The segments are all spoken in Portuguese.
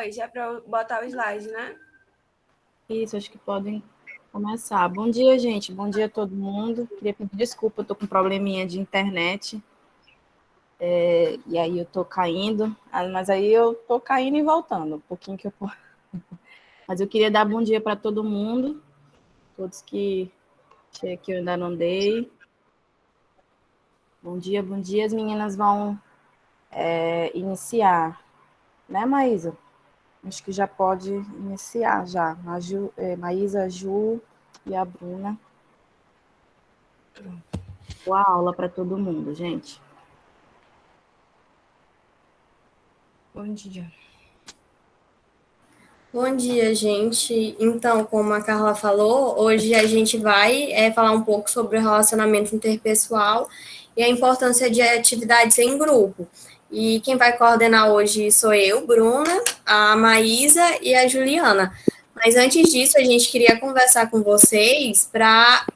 Oi, já para eu botar o slide, né? Isso, acho que podem começar. Bom dia, gente. Bom dia a todo mundo. Queria pedir desculpa, eu tô com um probleminha de internet. E aí eu tô caindo, mas aí eu tô caindo e voltando, um pouquinho que eu posso. Mas eu queria dar bom dia para todo mundo, todos que eu ainda não dei. Bom dia. As meninas vão iniciar, né, Maísa? Acho que já pode iniciar já. Maísa, a Ju e a Bruna. Boa aula para todo mundo, gente. Bom dia. Bom dia, gente. Então, como a Carla falou, hoje a gente vai falar um pouco sobre o relacionamento interpessoal e a importância de atividades em grupo. E quem vai coordenar hoje sou eu, Bruna, a Maísa e a Juliana. Mas antes disso, a gente queria conversar com vocês para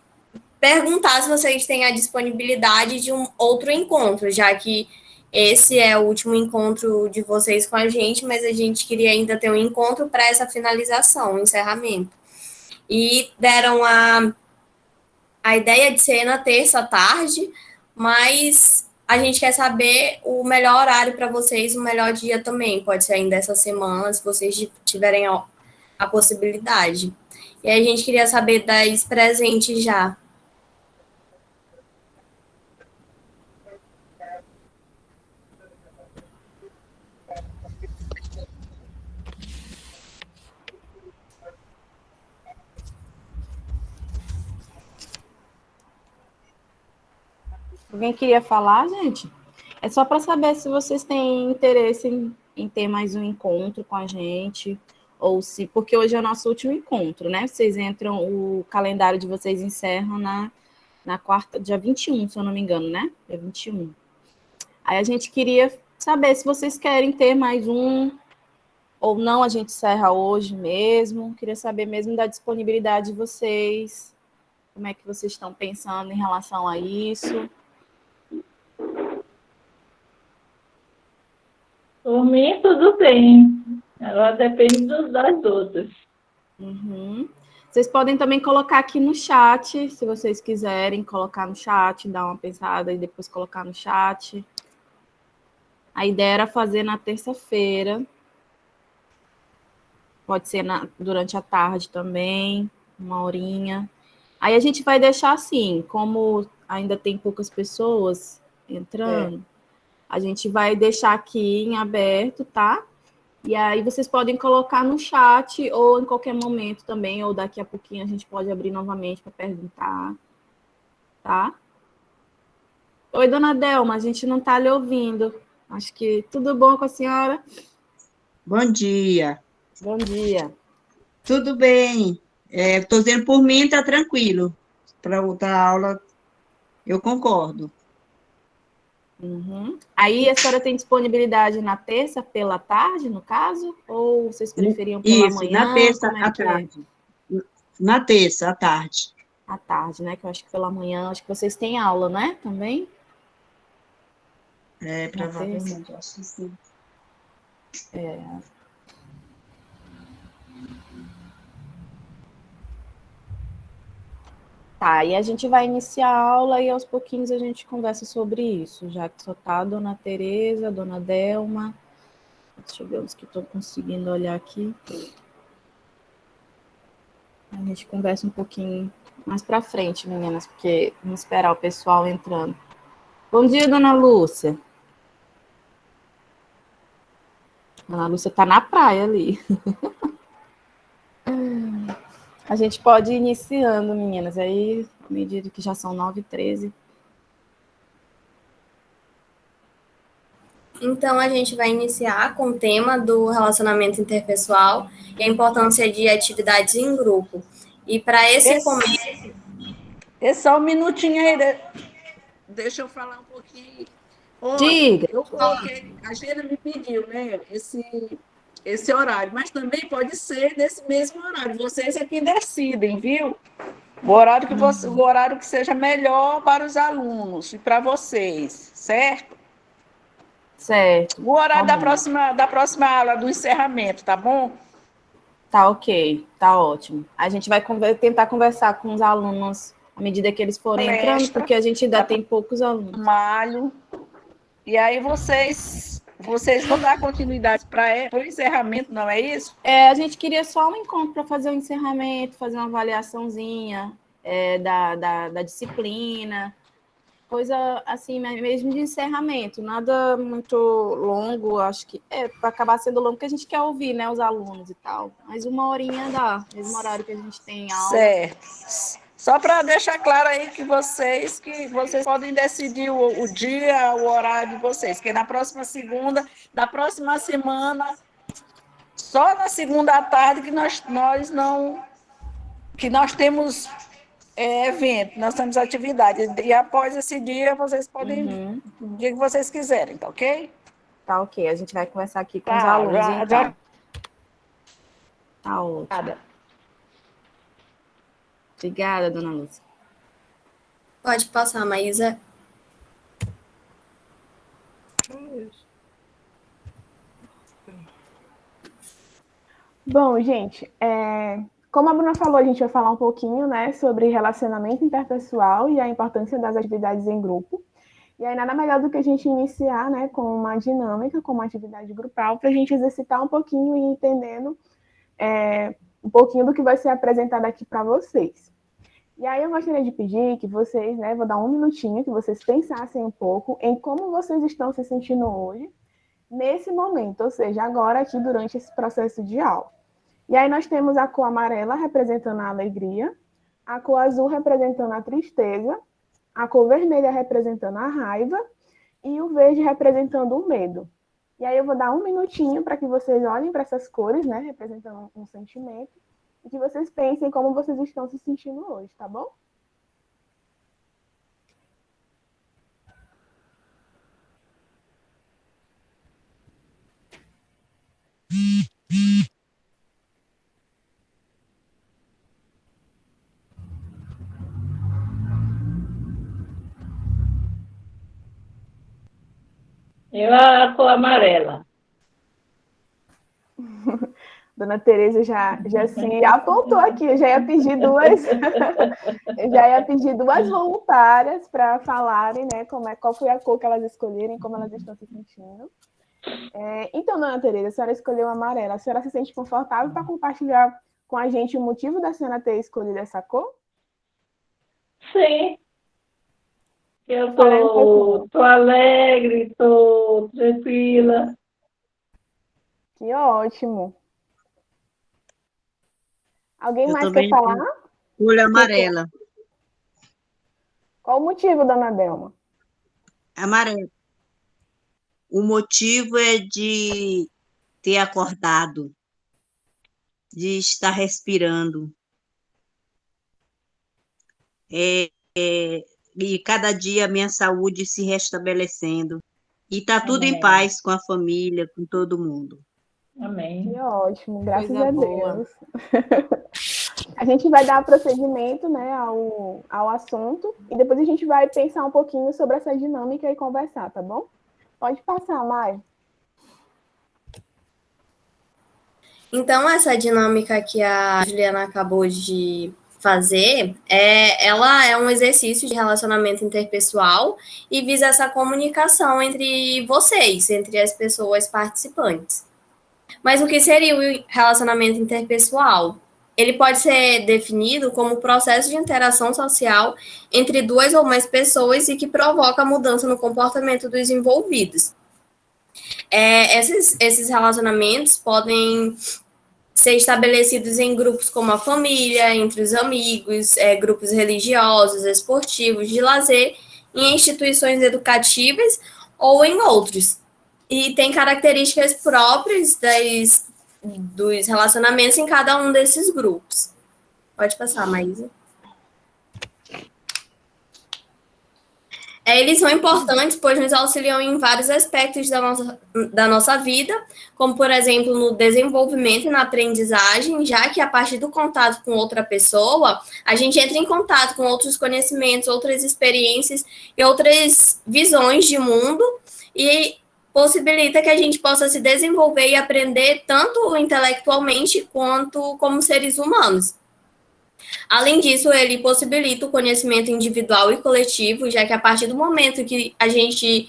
perguntar se vocês têm a disponibilidade de um outro encontro, já que esse é o último encontro de vocês com a gente, mas a gente queria ainda ter um encontro para essa finalização, o encerramento. E deram a ideia de ser na terça à tarde, mas a gente quer saber o melhor horário para vocês, o melhor dia também. Pode ser ainda essa semana, se vocês tiverem a possibilidade. E aí a gente queria saber das presentes já. Alguém queria falar, gente? É só para saber se vocês têm interesse em ter mais um encontro com a gente, ou se, porque hoje é o nosso último encontro, né? Vocês entram, o calendário de vocês encerram na quarta, dia 21, se eu não me engano, né? Dia 21. Aí a gente queria saber se vocês querem ter mais um, ou não, a gente encerra hoje mesmo. Queria saber mesmo da disponibilidade de vocês, como é que vocês estão pensando em relação a isso. Por mim, tudo bem. Agora depende das outras. Uhum. Vocês podem também colocar aqui no chat, se vocês quiserem colocar no chat, dar uma pensada e depois colocar no chat. A ideia era fazer na terça-feira. Pode ser durante a tarde também, uma horinha. Aí a gente vai deixar assim, como ainda tem poucas pessoas entrando, a gente vai deixar aqui em aberto, tá? E aí vocês podem colocar no chat ou em qualquer momento também, ou daqui a pouquinho a gente pode abrir novamente para perguntar, tá? Oi, dona Delma, a gente não está lhe ouvindo. Acho que tudo bom com a senhora? Bom dia. Bom dia. Tudo bem. Estou dizendo por mim, está tranquilo. Para outra aula, eu concordo. Uhum. Aí a senhora tem disponibilidade na terça pela tarde, no caso? Ou vocês preferiam pela Isso, manhã? na terça Como é à que é? tarde. Na terça à tarde. À tarde, né? Que eu acho que pela manhã, acho que vocês têm aula, né? Também? Provavelmente, acho que sim. Tá, e a gente vai iniciar a aula e aos pouquinhos a gente conversa sobre isso, já que só tá a dona Tereza, a dona Delma. Deixa eu ver os que estou conseguindo olhar aqui. A gente conversa um pouquinho mais para frente, meninas, porque vamos esperar o pessoal entrando. Bom dia, dona Lúcia. Dona Lúcia está na praia ali. A gente pode ir iniciando, meninas, aí, à medida que já são 9h13. Então, a gente vai iniciar com o tema do relacionamento interpessoal e a importância de atividades em grupo. E para esse começo... Só um minutinho aí. Deixa eu falar um pouquinho. Olha, Diga. eu coloquei, a Sheila me pediu, né, esse horário, mas também pode ser nesse mesmo horário. Vocês é que decidem, viu? O horário que seja melhor para os alunos e para vocês, certo? Certo. O horário Tá da próxima aula, do encerramento, tá bom? Tá ok, tá ótimo. A gente vai tentar conversar com os alunos à medida que eles forem entrando, Palestra, porque a gente ainda tá tem poucos alunos. malho. E aí vocês vão dar continuidade para o encerramento, não é isso? A gente queria só um encontro para fazer o encerramento, fazer uma avaliaçãozinha da disciplina, coisa assim, mesmo de encerramento, nada muito longo, acho que para acabar sendo longo, que a gente quer ouvir, né, os alunos e tal. Mas uma horinha dá, mesmo horário que a gente tem aula. Certo. Só para deixar claro aí que vocês podem decidir o dia, o horário de vocês, que na próxima segunda, da próxima semana, só na segunda à tarde que nós temos evento, nós temos atividade. E após esse dia, vocês podem o dia que vocês quiserem, tá ok? Tá ok, a gente vai conversar aqui com os Tá, alunos, já- então. já- Tá ótimo. Nada. Obrigada, dona Lúcia. Pode passar, Maísa. Bom, gente, como a Bruna falou, a gente vai falar um pouquinho, né, sobre relacionamento interpessoal e a importância das atividades em grupo. E aí, nada melhor do que a gente iniciar, né, com uma dinâmica, com uma atividade grupal, para a gente exercitar um pouquinho e ir entendendo um pouquinho do que vai ser apresentado aqui para vocês. E aí, eu gostaria de pedir que vocês, né, vou dar um minutinho, que vocês pensassem um pouco em como vocês estão se sentindo hoje, nesse momento, ou seja, agora aqui durante esse processo de aula. E aí nós temos a cor amarela representando a alegria, a cor azul representando a tristeza, a cor vermelha representando a raiva e o verde representando o medo. E aí eu vou dar um minutinho para que vocês olhem para essas cores, né, representando um sentimento, e que vocês pensem como vocês estão se sentindo hoje, tá bom? Eu a cor amarela. Dona Tereza já se apontou aqui, eu já ia pedir duas, eu já ia pedir duas voluntárias para falarem, né, qual foi a cor que elas escolherem, como elas estão se sentindo. Então, Dona Tereza, a senhora escolheu a amarela. A senhora se sente confortável para compartilhar com a gente o motivo da senhora ter escolhido essa cor? Sim. Eu Fala aí um pouquinho. tô alegre, tô tranquila. Que ótimo. Alguém Eu mais também quer falar? Folha amarela. Qual o motivo, Dona Delma? Amarela. O motivo é de ter acordado, de estar respirando. E cada dia a minha saúde se restabelecendo. E está tudo em Amém. paz com a família, com todo mundo. Amém. Que ótimo, graças Coisa a boa. Deus. A gente vai dar prosseguimento, né, ao assunto e depois a gente vai pensar um pouquinho sobre essa dinâmica e conversar, tá bom? Pode passar, Mai. Então, essa dinâmica que a Juliana acabou de fazer, ela é um exercício de relacionamento interpessoal e visa essa comunicação entre vocês, entre as pessoas participantes. Mas o que seria o relacionamento interpessoal? Ele pode ser definido como o processo de interação social entre duas ou mais pessoas e que provoca mudança no comportamento dos envolvidos. Esses relacionamentos podem ser estabelecidos em grupos como a família, entre os amigos, grupos religiosos, esportivos, de lazer, em instituições educativas ou em outros. E tem características próprias dos relacionamentos em cada um desses grupos. Pode passar, Maísa. Eles são importantes, pois nos auxiliam em vários aspectos da nossa vida, como, por exemplo, no desenvolvimento e na aprendizagem, já que a partir do contato com outra pessoa, a gente entra em contato com outros conhecimentos, outras experiências e outras visões de mundo, e possibilita que a gente possa se desenvolver e aprender tanto intelectualmente quanto como seres humanos. Além disso, ele possibilita o conhecimento individual e coletivo, já que a partir do momento que a gente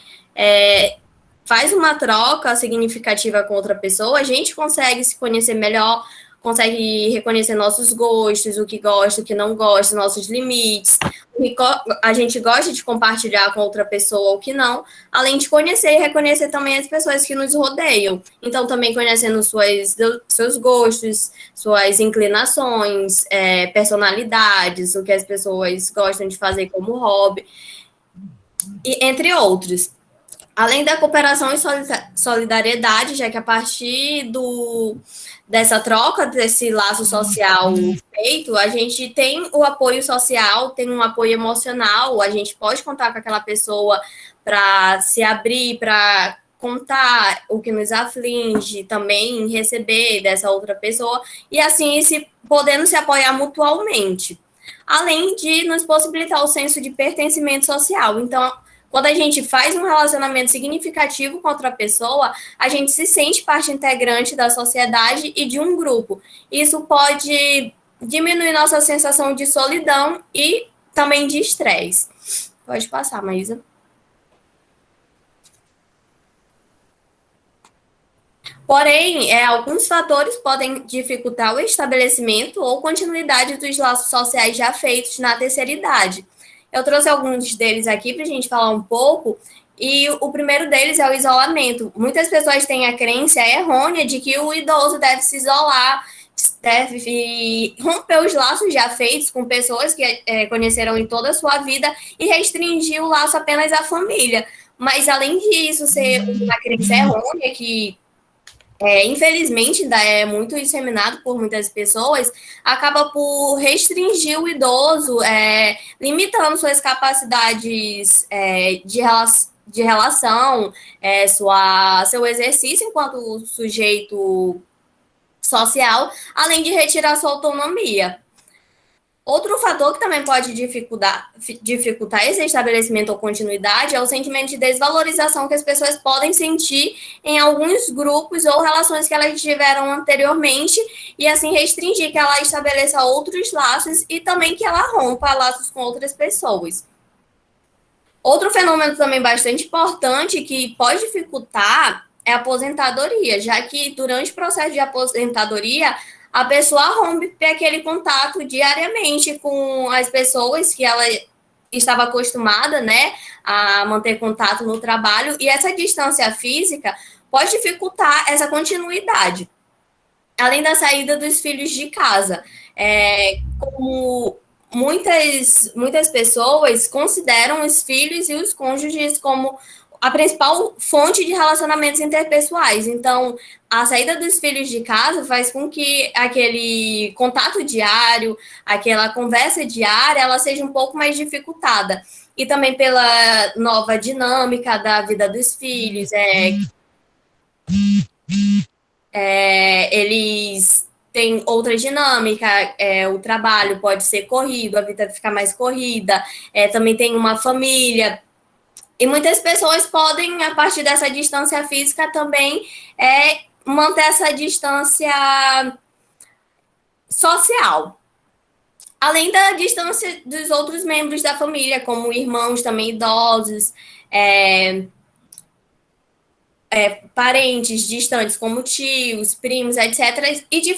faz uma troca significativa com outra pessoa, a gente consegue se conhecer melhor, consegue reconhecer nossos gostos, o que gosta, o que não gosta, nossos limites, o que a gente gosta de compartilhar com outra pessoa ou que não, além de conhecer e reconhecer também as pessoas que nos rodeiam. Então, também conhecendo seus gostos, suas inclinações, personalidades, o que as pessoas gostam de fazer como hobby, e entre outros. Além da cooperação e solidariedade, já que a partir dessa troca, desse laço social feito, a gente tem o apoio social, tem um apoio emocional, a gente pode contar com aquela pessoa para se abrir, para contar o que nos aflige, também receber dessa outra pessoa, e assim podendo se apoiar mutualmente. Além de nos possibilitar o senso de pertencimento social. Então, quando a gente faz um relacionamento significativo com outra pessoa, a gente se sente parte integrante da sociedade e de um grupo. Isso pode diminuir nossa sensação de solidão e também de estresse. Pode passar, Maísa. Porém, alguns fatores podem dificultar o estabelecimento ou continuidade dos laços sociais já feitos na terceira idade. Eu trouxe alguns deles aqui para a gente falar um pouco, e o primeiro deles é o isolamento. Muitas pessoas têm a crença errônea de que o idoso deve se isolar, deve romper os laços já feitos com pessoas que conheceram em toda a sua vida e restringir o laço apenas à família. Mas, além disso, ser uma crença errônea que infelizmente, ainda é muito disseminado por muitas pessoas, acaba por restringir o idoso, limitando suas capacidades de relação, seu exercício enquanto sujeito social, além de retirar sua autonomia. Outro fator que também pode dificultar esse estabelecimento ou continuidade é o sentimento de desvalorização que as pessoas podem sentir em alguns grupos ou relações que elas tiveram anteriormente, e assim restringir que ela estabeleça outros laços e também que ela rompa laços com outras pessoas. Outro fenômeno também bastante importante que pode dificultar é a aposentadoria, já que durante o processo de aposentadoria, a pessoa rompe aquele contato diariamente com as pessoas que ela estava acostumada, né, a manter contato no trabalho, e essa distância física pode dificultar essa continuidade. Além da saída dos filhos de casa, como muitas pessoas consideram os filhos e os cônjuges como a principal fonte de relacionamentos interpessoais. Então, a saída dos filhos de casa faz com que aquele contato diário, aquela conversa diária, ela seja um pouco mais dificultada. E também pela nova dinâmica da vida dos filhos. Eles têm outra dinâmica, o trabalho pode ser corrido, a vida fica mais corrida, também tem uma família. E muitas pessoas podem, a partir dessa distância física, também manter essa distância social. Além da distância dos outros membros da família, como irmãos também idosos, parentes distantes, como tios, primos, etc. E de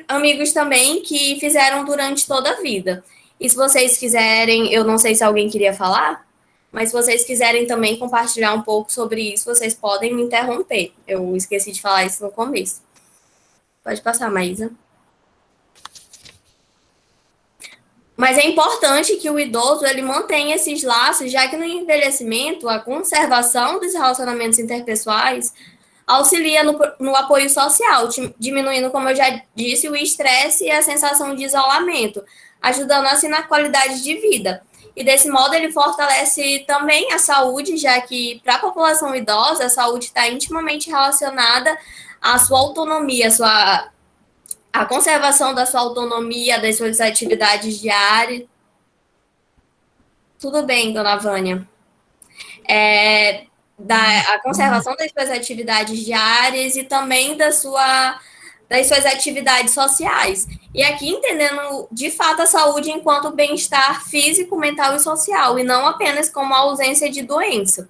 amigos também que fizeram durante toda a vida. E se vocês quiserem, eu não sei se alguém queria falar, mas se vocês quiserem também compartilhar um pouco sobre isso, vocês podem me interromper. Eu esqueci de falar isso no começo. Pode passar, Maísa. Mas é importante que o idoso ele mantenha esses laços, já que no envelhecimento, a conservação dos relacionamentos interpessoais auxilia no apoio social, diminuindo, como eu já disse, o estresse e a sensação de isolamento, ajudando assim na qualidade de vida. E desse modo ele fortalece também a saúde, já que para a população idosa a saúde está intimamente relacionada à sua autonomia, a conservação da sua autonomia, das suas atividades diárias. Tudo bem, dona Vânia. a conservação das suas atividades diárias e também das suas atividades sociais. E aqui entendendo, de fato, a saúde enquanto bem-estar físico, mental e social, e não apenas como a ausência de doença.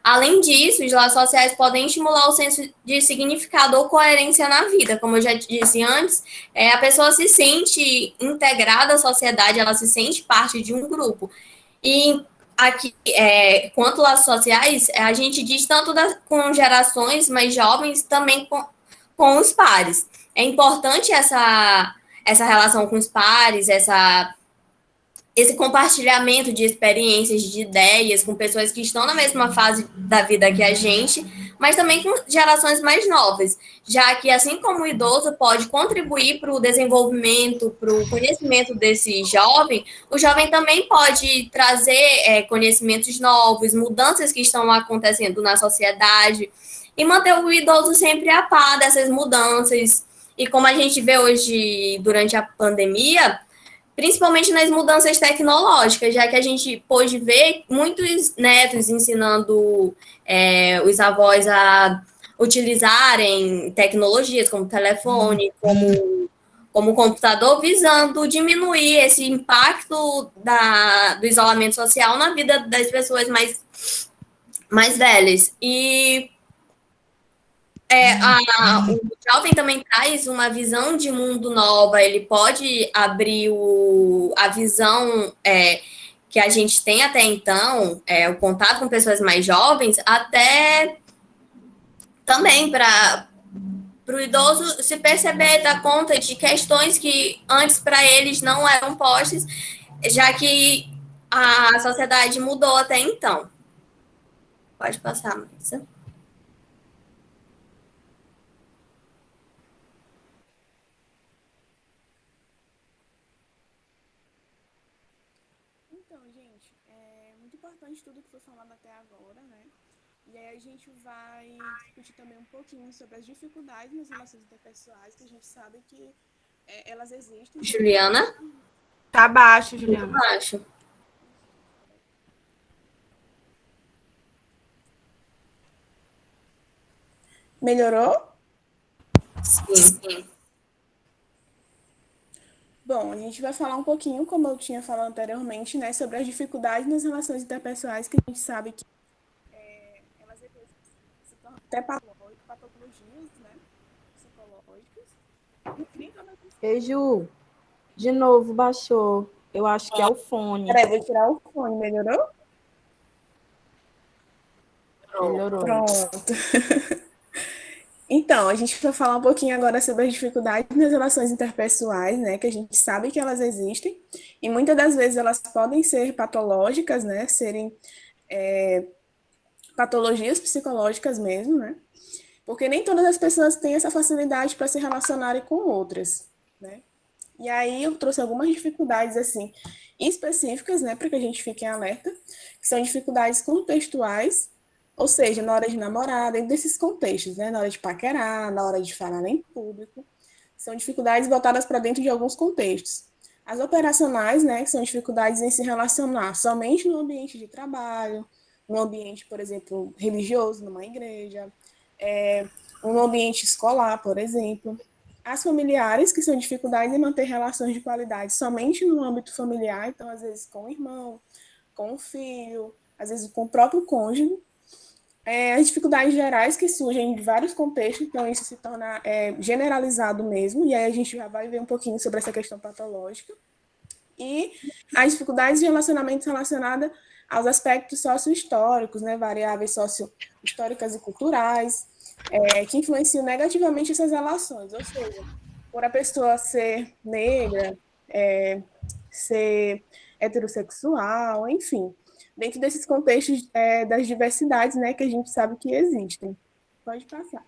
Além disso, os laços sociais podem estimular o senso de significado ou coerência na vida. Como eu já disse antes, a pessoa se sente integrada à sociedade, ela se sente parte de um grupo. E aqui, quanto laços sociais, a gente diz tanto com gerações mais jovens, também com os pares. É importante essa relação com os pares, esse compartilhamento de experiências, de ideias, com pessoas que estão na mesma fase da vida que a gente, mas também com gerações mais novas, já que, assim como o idoso pode contribuir para o desenvolvimento, para o conhecimento desse jovem, o jovem também pode trazer conhecimentos novos, mudanças que estão acontecendo na sociedade, e manter o idoso sempre a par dessas mudanças. E como a gente vê hoje, durante a pandemia, principalmente nas mudanças tecnológicas, já que a gente pôde ver muitos netos ensinando os avós a utilizarem tecnologias como telefone, como computador, visando diminuir esse impacto do isolamento social na vida das pessoas mais velhas. E o jovem também traz uma visão de mundo nova, ele pode abrir a visão que a gente tem até então, o contato com pessoas mais jovens, até também para o idoso se perceber, dar conta de questões que antes para eles não eram postas, já que a sociedade mudou até então. Pode passar, Marisa. Então, gente, é muito importante tudo que foi falado até agora, né? E aí a gente vai discutir também um pouquinho sobre as dificuldades nas relações interpessoais, que a gente sabe que elas existem. Juliana? Tá baixo, Juliana. Acho. Melhorou? Sim. Bom, a gente vai falar um pouquinho, como eu tinha falado anteriormente, né, sobre as dificuldades nas relações interpessoais, que a gente sabe que elas se tornam até patologias, né, psicológicas. Ei, Ju, de novo baixou. Eu acho que é o fone. Peraí, vou tirar o fone, melhorou? Melhorou. Pronto. Então, a gente vai falar um pouquinho agora sobre as dificuldades nas relações interpessoais, né, que a gente sabe que elas existem, e muitas das vezes elas podem ser patológicas, né, serem patologias psicológicas mesmo, né, porque nem todas as pessoas têm essa facilidade para se relacionarem com outras, né. E aí eu trouxe algumas dificuldades, assim, específicas, né, para que a gente fique em alerta, que são dificuldades contextuais, ou seja, na hora de namorar, dentro desses contextos, né? Na hora de paquerar, na hora de falar em público, são dificuldades voltadas para dentro de alguns contextos. As operacionais, né, são dificuldades em se relacionar somente no ambiente de trabalho, no ambiente, por exemplo, religioso, numa igreja, no ambiente escolar, por exemplo. As familiares, que são dificuldades em manter relações de qualidade somente no âmbito familiar, então, às vezes, com o irmão, com o filho, às vezes, com o próprio cônjuge. As dificuldades gerais que surgem de vários contextos, então isso se torna generalizado mesmo, e aí a gente já vai ver um pouquinho sobre essa questão patológica. E as dificuldades de relacionamento relacionadas aos aspectos socio-históricos, né, variáveis socio-históricas e culturais, que influenciam negativamente essas relações, ou seja, por a pessoa ser negra, ser heterossexual, enfim, dentro desses contextos das diversidades, né, que a gente sabe que existem. Pode passar.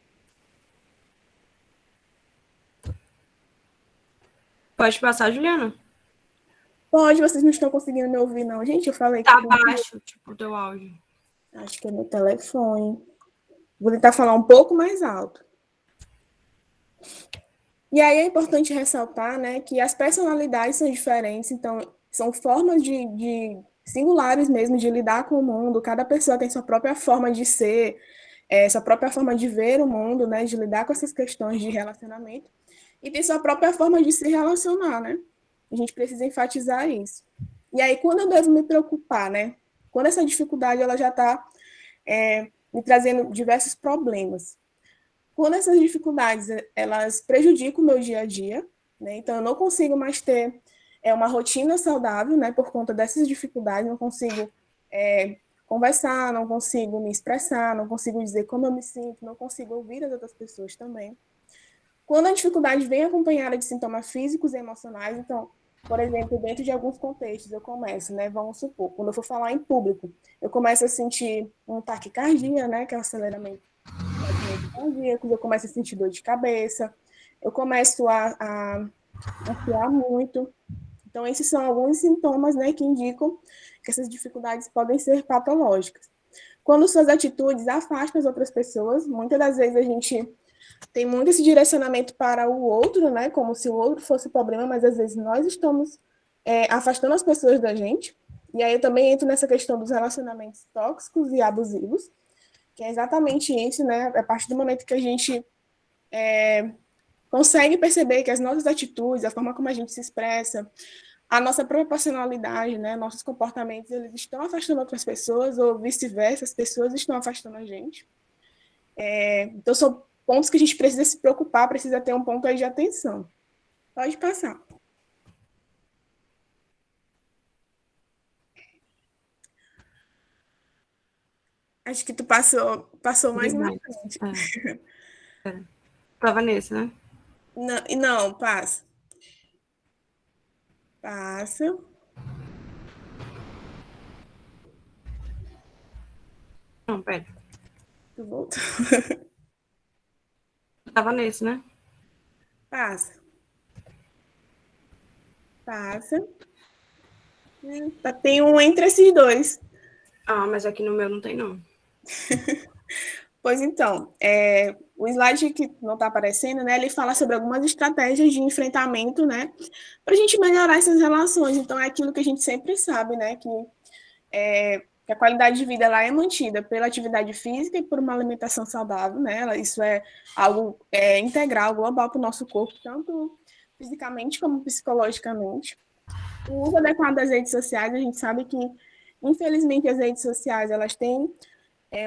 Pode passar, Juliana? Pode, vocês não estão conseguindo me ouvir, não. Gente, eu falei Tá que... baixo, tipo, o teu áudio. Acho que é meu telefone. Vou tentar falar um pouco mais alto. E aí é importante ressaltar, né, que as personalidades são diferentes, então são formas de singulares mesmo de lidar com o mundo. Cada pessoa tem sua própria forma de ser, sua própria forma de ver o mundo, né? De lidar com essas questões de relacionamento. E tem sua própria forma de se relacionar, né? A gente precisa enfatizar isso. E aí, quando eu devo me preocupar, né? Quando essa dificuldade ela já está me trazendo diversos problemas. Quando essas dificuldades elas prejudicam o meu dia a dia, né? Então eu não consigo mais ter uma rotina saudável, né? Por conta dessas dificuldades, não consigo conversar, não consigo me expressar, não consigo dizer como eu me sinto, não consigo ouvir as outras pessoas também. Quando a dificuldade vem acompanhada de sintomas físicos e emocionais, então, por exemplo, dentro de alguns contextos, eu começo, né? Vamos supor, quando eu for falar em público, eu começo a sentir um taquicardia, né? Que é o aceleramento cardíaco, eu começo a sentir dor de cabeça, eu começo a ansiar muito. Então, esses são alguns sintomas, né, que indicam que essas dificuldades podem ser patológicas. Quando suas atitudes afastam as outras pessoas, muitas das vezes a gente tem muito esse direcionamento para o outro, né, como se o outro fosse o problema, mas às vezes nós estamos afastando as pessoas da gente. E aí eu também entro nessa questão dos relacionamentos tóxicos e abusivos, que é exatamente isso, né? A partir do momento que a gente consegue perceber que as nossas atitudes, a forma como a gente se expressa, a nossa própria personalidade, né? Nossos comportamentos, eles estão afastando outras pessoas, ou vice-versa, as pessoas estão afastando a gente. Então, são pontos que a gente precisa se preocupar, precisa ter um ponto aí de atenção. Pode passar. Acho que tu passou mais na Demais. frente. Tava nesse, né? Não, passa. Passa. Não, pera. Tu voltou. Tava nesse, né? Passa. Passa. Tem um entre esses dois. Ah, mas aqui no meu não tem, não. Pois então, o slide que não está aparecendo, né, ele fala sobre algumas estratégias de enfrentamento, né, para a gente melhorar essas relações. Então, é aquilo que a gente sempre sabe, né, que a qualidade de vida ela é mantida pela atividade física e por uma alimentação saudável, né, isso é algo integral, global para o nosso corpo, tanto fisicamente como psicologicamente. O uso adequado das redes sociais, a gente sabe que, infelizmente, as redes sociais, elas têm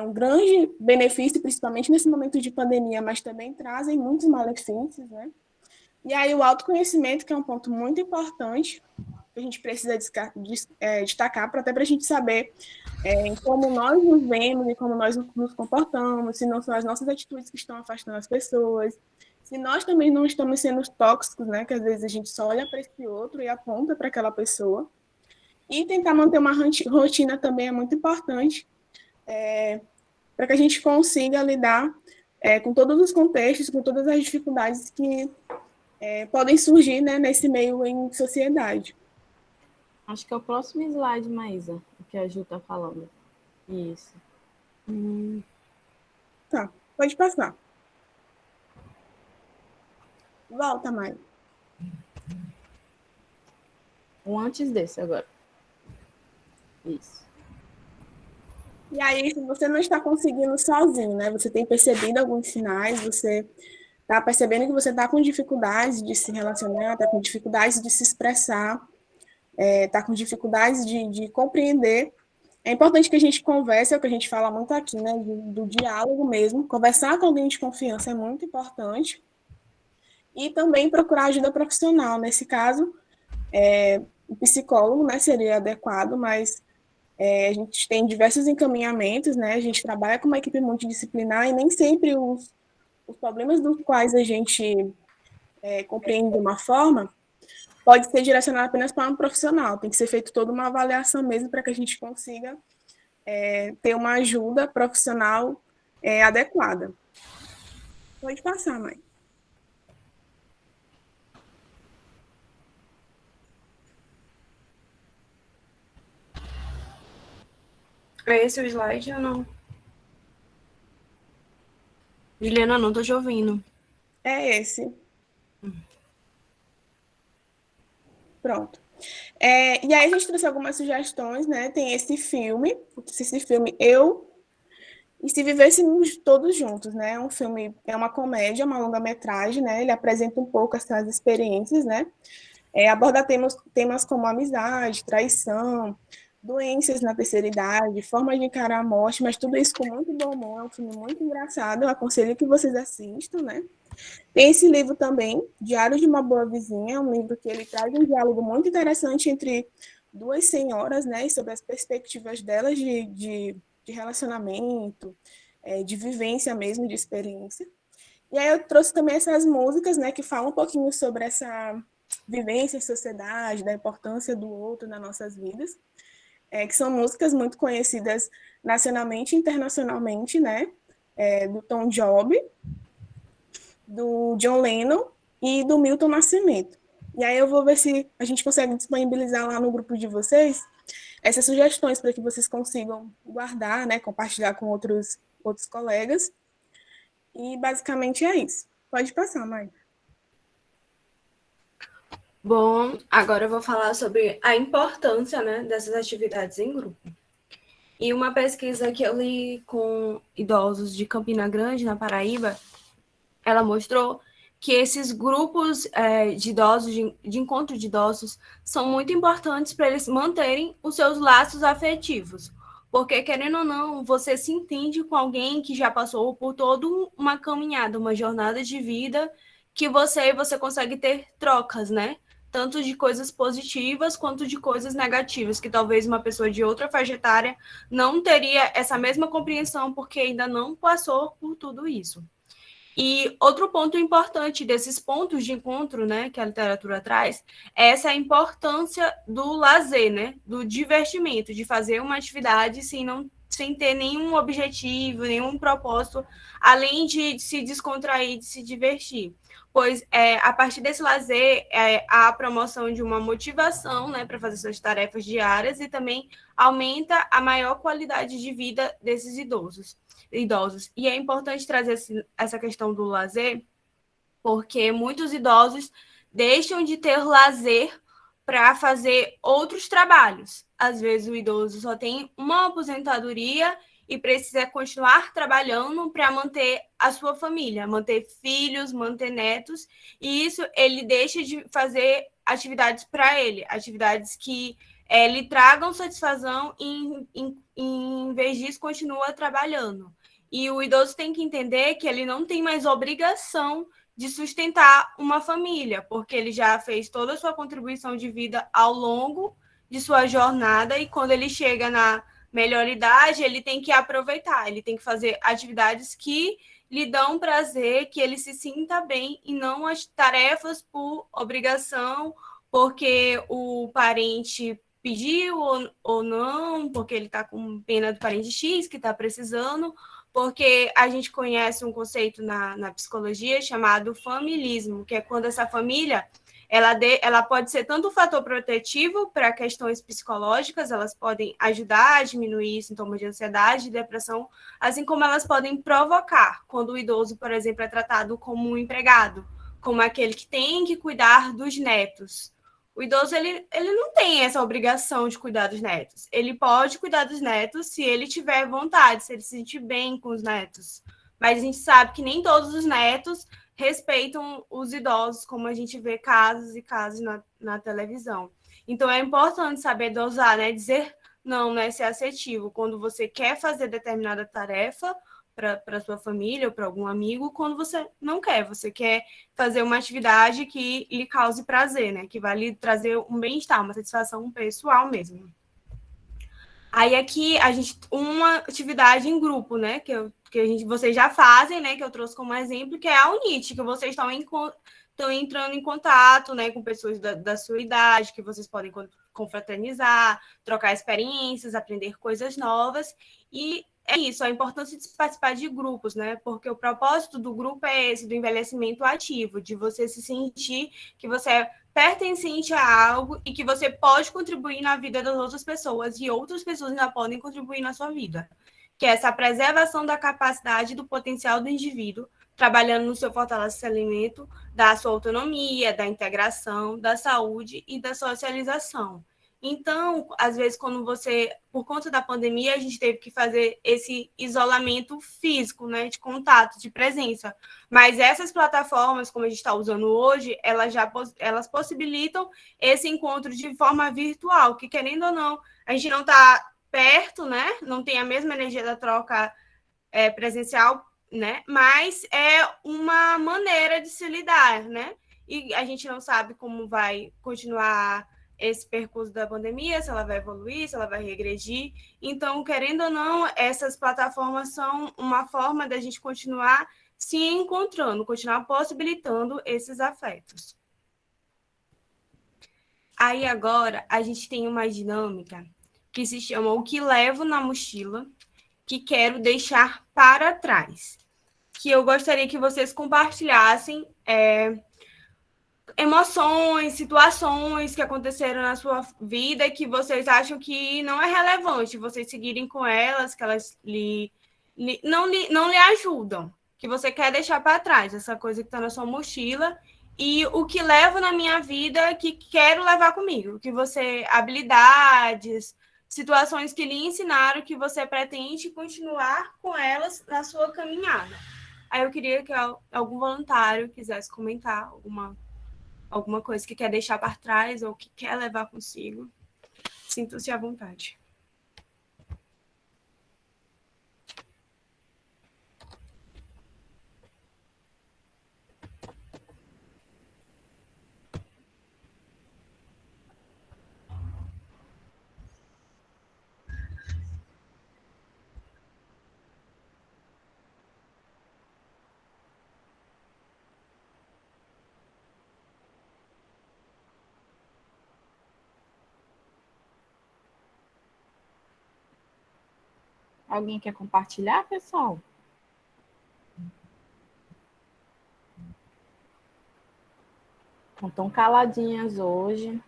um grande benefício, principalmente nesse momento de pandemia, mas também trazem muitos malefícios, né? E aí o autoconhecimento, que é um ponto muito importante, que a gente precisa destacar, até para a gente saber como nós nos vemos e como nós nos comportamos, se não são as nossas atitudes que estão afastando as pessoas, se nós também não estamos sendo tóxicos, né? Que às vezes a gente só olha para esse outro e aponta para aquela pessoa. E tentar manter uma rotina também é muito importante, para que a gente consiga lidar com todos os contextos, com todas as dificuldades que podem surgir, né, nesse meio em sociedade. Acho que é o próximo slide, Maísa, o que a Ju está falando. Isso. Tá, pode passar. Volta, Mai. Um antes desse agora. Isso. E aí, se você não está conseguindo sozinho, né? Você tem percebido alguns sinais, você está percebendo que você está com dificuldades de se relacionar, está com dificuldades de se expressar, está com dificuldades de compreender. É importante que a gente converse, é o que a gente fala muito aqui, né? Do diálogo mesmo. Conversar com alguém de confiança é muito importante. E também procurar ajuda profissional. Nesse caso, o psicólogo, né, seria adequado, mas a gente tem diversos encaminhamentos, né? A gente trabalha com uma equipe multidisciplinar e nem sempre os problemas dos quais a gente compreende de uma forma pode ser direcionado apenas para um profissional. Tem que ser feita toda uma avaliação mesmo para que a gente consiga ter uma ajuda profissional adequada. Pode passar, mãe. É esse o slide ou não? Juliana, não tô te ouvindo. É esse. Pronto. E aí a gente trouxe algumas sugestões, né? Tem esse filme Eu e Se Vivêssemos Todos Juntos, né? É um filme, é uma comédia, uma longa-metragem, né? Ele apresenta um pouco as experiências, né? Aborda temas como amizade, traição, doenças na terceira idade, formas de encarar a morte, mas tudo isso com muito bom humor. É um filme muito engraçado, eu aconselho que vocês assistam, né? Tem esse livro também, Diário de uma Boa Vizinha, é um livro que ele traz um diálogo muito interessante entre duas senhoras, né, e sobre as perspectivas delas de relacionamento, de vivência mesmo, de experiência. E aí eu trouxe também essas músicas, né, que falam um pouquinho sobre essa vivência em sociedade, da importância do outro nas nossas vidas, que são músicas muito conhecidas nacionalmente e internacionalmente, né, do Tom Jobim, do John Lennon e do Milton Nascimento. E aí eu vou ver se a gente consegue disponibilizar lá no grupo de vocês essas sugestões para que vocês consigam guardar, né, compartilhar com outros colegas. E basicamente é isso. Pode passar, Mai. Bom, agora eu vou falar sobre a importância, né, dessas atividades em grupo. E uma pesquisa que eu li com idosos de Campina Grande, na Paraíba, ela mostrou que esses grupos de idosos, de encontro de idosos, são muito importantes para eles manterem os seus laços afetivos. Porque, querendo ou não, você se entende com alguém que já passou por toda uma caminhada, uma jornada de vida, que você consegue ter trocas, né? Tanto de coisas positivas quanto de coisas negativas, que talvez uma pessoa de outra faixa etária não teria essa mesma compreensão, porque ainda não passou por tudo isso. E outro ponto importante desses pontos de encontro, né, que a literatura traz, é essa importância do lazer, né, do divertimento, de fazer uma atividade sem ter nenhum objetivo, nenhum propósito, além de se descontrair, de se divertir. Pois a partir desse lazer, há a promoção de uma motivação, né, para fazer suas tarefas diárias e também aumenta a maior qualidade de vida desses idosos. E é importante trazer essa questão do lazer, porque muitos idosos deixam de ter lazer para fazer outros trabalhos. Às vezes o idoso só tem uma aposentadoria e precisa continuar trabalhando para manter a sua família, manter filhos, manter netos, e isso ele deixa de fazer atividades para ele, atividades que lhe tragam satisfação e, em vez disso, continua trabalhando. E o idoso tem que entender que ele não tem mais obrigação de sustentar uma família, porque ele já fez toda a sua contribuição de vida ao longo de sua jornada, e quando ele chega na melhor idade, ele tem que aproveitar, ele tem que fazer atividades que lhe dão prazer, que ele se sinta bem, e não as tarefas por obrigação, porque o parente pediu ou não, porque ele está com pena do parente X que está precisando, porque a gente conhece um conceito na psicologia chamado familismo, que é quando essa família ela pode ser tanto um fator protetivo para questões psicológicas, elas podem ajudar a diminuir sintomas de ansiedade e depressão, assim como elas podem provocar, quando o idoso, por exemplo, é tratado como um empregado, como aquele que tem que cuidar dos netos. O idoso ele não tem essa obrigação de cuidar dos netos. Ele pode cuidar dos netos se ele tiver vontade, se ele se sentir bem com os netos. Mas a gente sabe que nem todos os netos respeitam os idosos, como a gente vê casos e casos na televisão. Então é importante saber dosar, né? Dizer não, né? Ser assertivo. Quando você quer fazer determinada tarefa para sua família ou para algum amigo, quando você não quer, você quer fazer uma atividade que lhe cause prazer, né? Que vai lhe trazer um bem-estar, uma satisfação pessoal mesmo. Aí aqui a gente uma atividade em grupo, né? Vocês já fazem, né? Que eu trouxe como exemplo, que é a UNIT, que vocês estão entrando em contato, né, com pessoas da sua idade, que vocês podem confraternizar, trocar experiências, aprender coisas novas. E é isso, a importância de participar de grupos, né? Porque o propósito do grupo é esse, do envelhecimento ativo, de você se sentir que você é pertencente a algo e que você pode contribuir na vida das outras pessoas e outras pessoas ainda podem contribuir na sua vida. Que é essa preservação da capacidade e do potencial do indivíduo trabalhando no seu fortalecimento da sua autonomia, da integração, da saúde e da socialização. Então, às vezes, quando você, por conta da pandemia, a gente teve que fazer esse isolamento físico, né, de contato, de presença. Mas essas plataformas, como a gente está usando hoje, elas possibilitam esse encontro de forma virtual, que, querendo ou não, a gente não está perto, né, não tem a mesma energia da troca presencial, né, mas é uma maneira de se lidar, né, e a gente não sabe como vai continuar esse percurso da pandemia, se ela vai evoluir, se ela vai regredir. Então, querendo ou não, essas plataformas são uma forma da gente continuar se encontrando, continuar possibilitando esses afetos. Aí, agora, a gente tem uma dinâmica que se chama O que levo na mochila, que quero deixar para trás. Que eu gostaria que vocês compartilhassem emoções, situações que aconteceram na sua vida e que vocês acham que não é relevante vocês seguirem com elas, que elas não lhe ajudam, que você quer deixar para trás, essa coisa que está na sua mochila, e o que levo na minha vida que quero levar comigo, que você, habilidades, situações que lhe ensinaram que você pretende continuar com elas na sua caminhada. Aí eu queria que algum voluntário quisesse comentar alguma coisa que quer deixar para trás ou que quer levar consigo. Sinta-se à vontade. Alguém quer compartilhar, pessoal? Estão tão caladinhas hoje.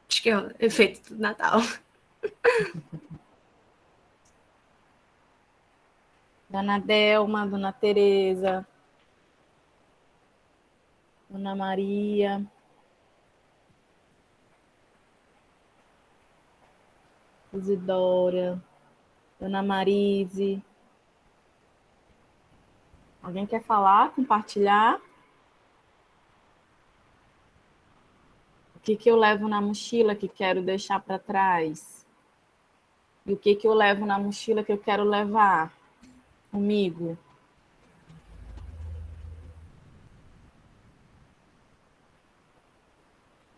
Acho que é o efeito do Natal. Dona Delma, Dona Tereza, Dona Maria. Isidora, Dona Marise. Alguém quer falar, compartilhar? O que eu levo na mochila que quero deixar para trás? E o que eu levo na mochila que eu quero levar comigo?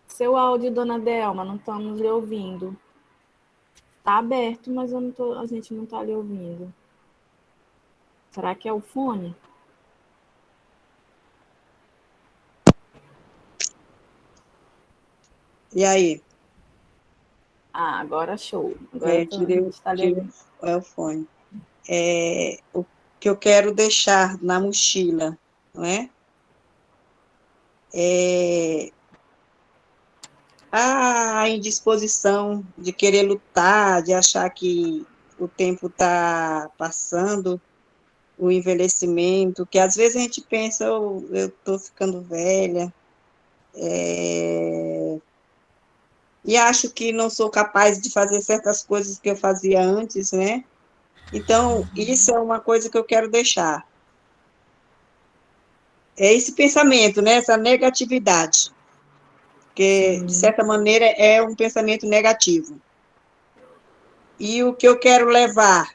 Seu áudio, Dona Delma, não estamos lhe ouvindo. Está aberto, mas a gente não está lhe ouvindo. Será que é o fone? E aí? Ah, agora show. Agora Tirei o fone. O que eu quero deixar na mochila, não é? A indisposição de querer lutar, de achar que o tempo está passando, o envelhecimento, que às vezes a gente pensa, eu estou ficando velha, e acho que não sou capaz de fazer certas coisas que eu fazia antes, né? Então, isso é uma coisa que eu quero deixar. É esse pensamento, né? Essa negatividade. Porque, de certa maneira, é um pensamento negativo. E o que eu quero levar?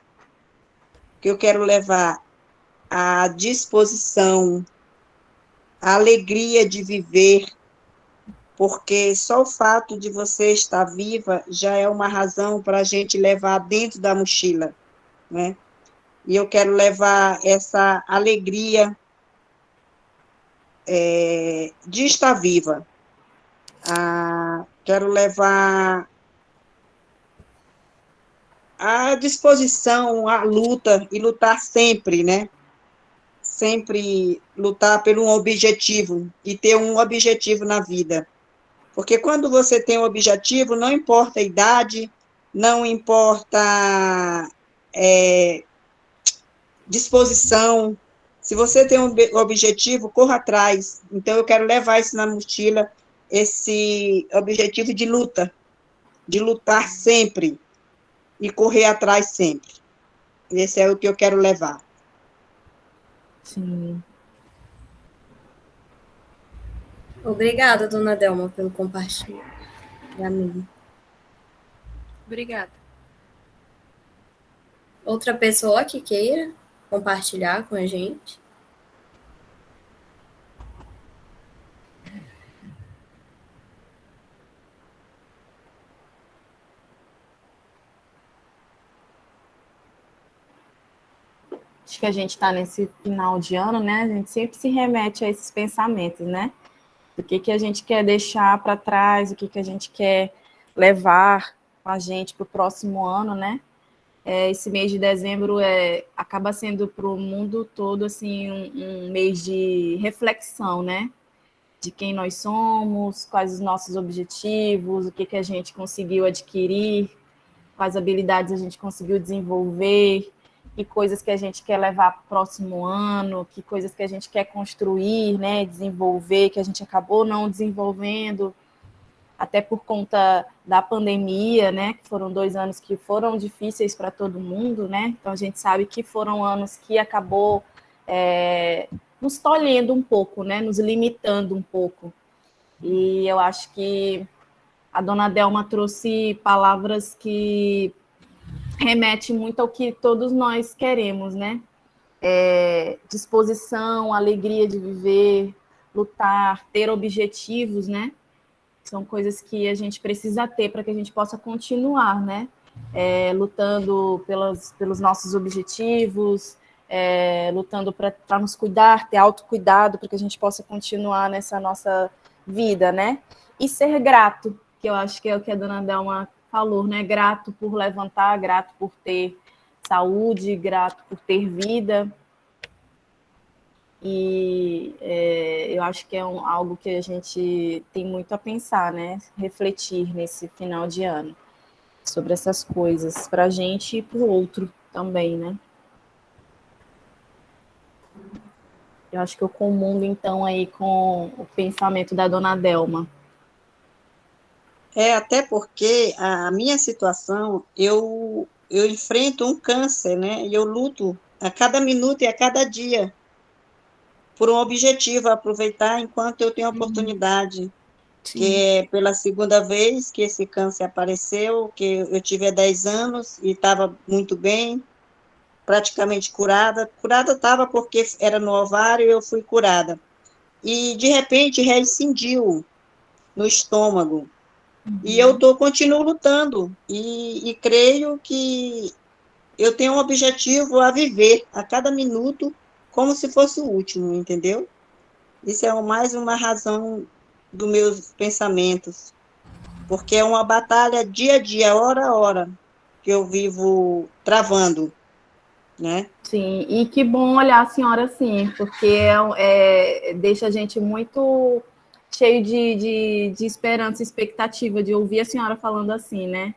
A disposição, a alegria de viver, porque só o fato de você estar viva já é uma razão para a gente levar dentro da mochila, né? E eu quero levar essa alegria de estar viva. Quero levar a disposição, a luta, e lutar sempre, né? Sempre lutar por um objetivo, e ter um objetivo na vida. Porque quando você tem um objetivo, não importa a idade, não importa disposição, Se você tem um objetivo, corra atrás. Então, eu quero levar isso na mochila, esse objetivo de luta, de lutar sempre e correr atrás sempre. Esse é o que eu quero levar. Sim. Obrigada, dona Delma, pelo compartilhamento. Obrigada. Outra pessoa que queira compartilhar com a gente? Acho que a gente está nesse final de ano, né? A gente sempre se remete a esses pensamentos, né? Do que a gente quer deixar para trás, o que a gente quer levar com a gente para o próximo ano, né? Esse mês de dezembro acaba sendo para o mundo todo assim um mês de reflexão, né? De quem nós somos, quais os nossos objetivos, o que a gente conseguiu adquirir, quais habilidades a gente conseguiu desenvolver, que coisas que a gente quer levar para o próximo ano, que coisas que a gente quer construir, né, desenvolver, que a gente acabou não desenvolvendo, até por conta da pandemia, né, que foram 2 anos que foram difíceis para todo mundo, né, então a gente sabe que foram anos que acabou nos tolhendo um pouco, né, nos limitando um pouco, e eu acho que a dona Delma trouxe palavras que remete muito ao que todos nós queremos, né? Disposição, alegria de viver, lutar, ter objetivos, né? São coisas que a gente precisa ter para que a gente possa continuar, né? Lutando pelos nossos objetivos, lutando para nos cuidar, ter autocuidado, para que a gente possa continuar nessa nossa vida, né? E ser grato, que eu acho que é o que a dona Delma falou, né? Grato por levantar, grato por ter saúde, grato por ter vida. E eu acho que é algo que a gente tem muito a pensar, né? Refletir nesse final de ano sobre essas coisas, para a gente e para o outro também, né? Eu acho que eu comungo, então, aí com o pensamento da dona Delma. Até porque a minha situação, eu enfrento um câncer, né? E eu luto a cada minuto e a cada dia por um objetivo, aproveitar enquanto eu tenho oportunidade. Sim. Que é pela segunda vez que esse câncer apareceu, que eu tive há 10 anos e estava muito bem, praticamente curada. Curada estava porque era no ovário e eu fui curada. E, de repente, reincidiu no estômago. E eu continuo lutando. E creio que eu tenho um objetivo a viver a cada minuto como se fosse o último, entendeu? Isso é mais uma razão dos meus pensamentos, porque é uma batalha dia a dia, hora a hora, que eu vivo travando, né? Sim, e que bom olhar a senhora assim, porque deixa a gente muito cheio de esperança e expectativa de ouvir a senhora falando assim, né?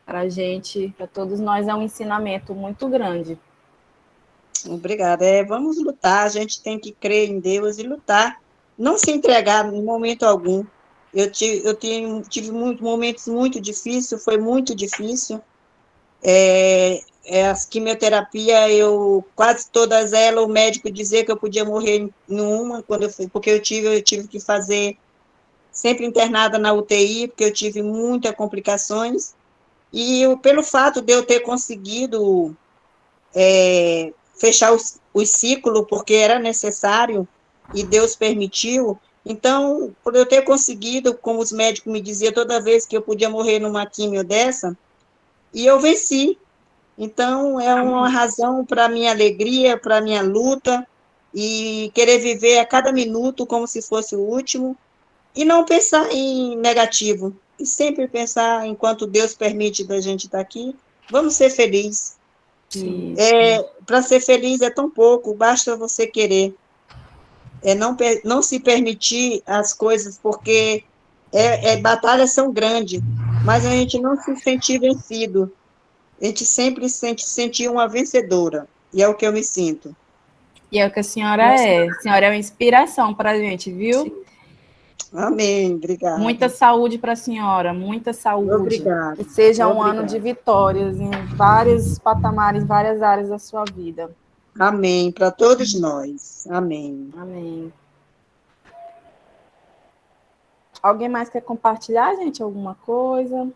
Para a gente, para todos nós, é um ensinamento muito grande. Obrigada. Vamos lutar, a gente tem que crer em Deus e lutar, não se entregar em momento algum. Eu tive momentos muito difíceis, foi muito difícil. As quimioterapia, quase todas elas, o médico dizia que eu podia morrer em uma, porque eu tive que fazer sempre internada na UTI, porque eu tive muitas complicações. E pelo fato de eu ter conseguido fechar os ciclos, porque era necessário, e Deus permitiu. Então, por eu ter conseguido, como os médicos me diziam, toda vez que eu podia morrer numa quimio dessa, e eu venci. Então, é uma razão para a minha alegria, para a minha luta, e querer viver a cada minuto como se fosse o último, e não pensar em negativo, e sempre pensar, enquanto Deus permite da gente estar aqui, vamos ser felizes. Para ser feliz é tão pouco, basta você querer. Não se permitir as coisas, porque batalhas são grandes, mas a gente não se sentir vencido. A gente sempre sentir uma vencedora, e é o que eu me sinto. E é o que a senhora é. A senhora é uma inspiração para a gente, viu? Amém, obrigada. Muita saúde para a senhora, muita saúde. Obrigada. Que seja um ano Obrigada. de vitórias em vários patamares, várias áreas da sua vida. Amém, para todos nós. Amém. Amém. Alguém mais quer compartilhar, gente, alguma coisa?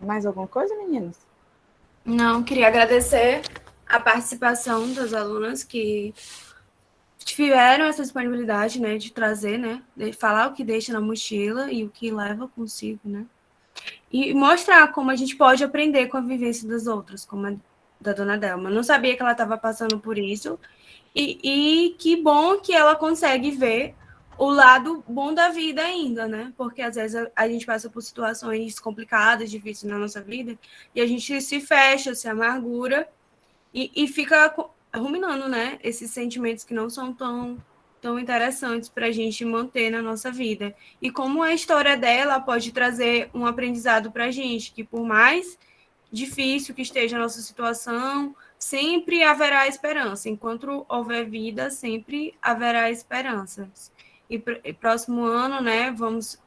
Mais alguma coisa, meninas? Não, queria agradecer a participação das alunas que tiveram essa disponibilidade, né, de trazer, né, de falar o que deixa na mochila e o que leva consigo, né, e mostrar como a gente pode aprender com a vivência das outras, como a da dona Delma. Eu não sabia que ela estava passando por isso, e que bom que ela consegue ver o lado bom da vida ainda, né? Porque às vezes a gente passa por situações complicadas, difíceis na nossa vida, e a gente se fecha, se amargura e fica ruminando, né? Esses sentimentos que não são tão interessantes para a gente manter na nossa vida. E como a história dela pode trazer um aprendizado para a gente, que por mais difícil que esteja a nossa situação, sempre haverá esperança. Enquanto houver vida, sempre haverá esperanças. E próximo ano, né, vamos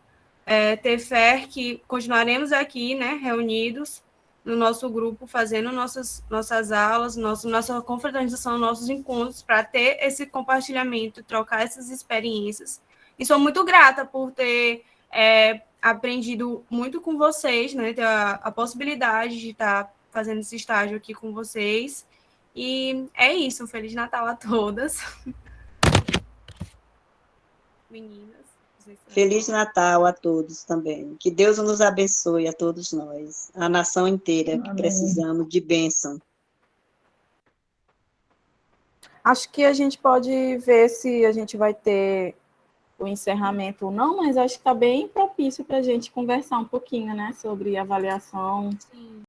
ter fé que continuaremos aqui, né, reunidos no nosso grupo, fazendo nossas aulas, nossa confraternização, nossos encontros, para ter esse compartilhamento, trocar essas experiências. E sou muito grata por ter aprendido muito com vocês, né, ter a possibilidade de estar fazendo esse estágio aqui com vocês. E é isso, um Feliz Natal a todas. Meninas. Feliz Natal a todos também. Que Deus nos abençoe a todos nós, a nação inteira, que Amém. precisamos de bênção. Acho que a gente pode ver se a gente vai ter o encerramento ou não, mas acho que está bem propício para a gente conversar um pouquinho, né, sobre avaliação. Sim.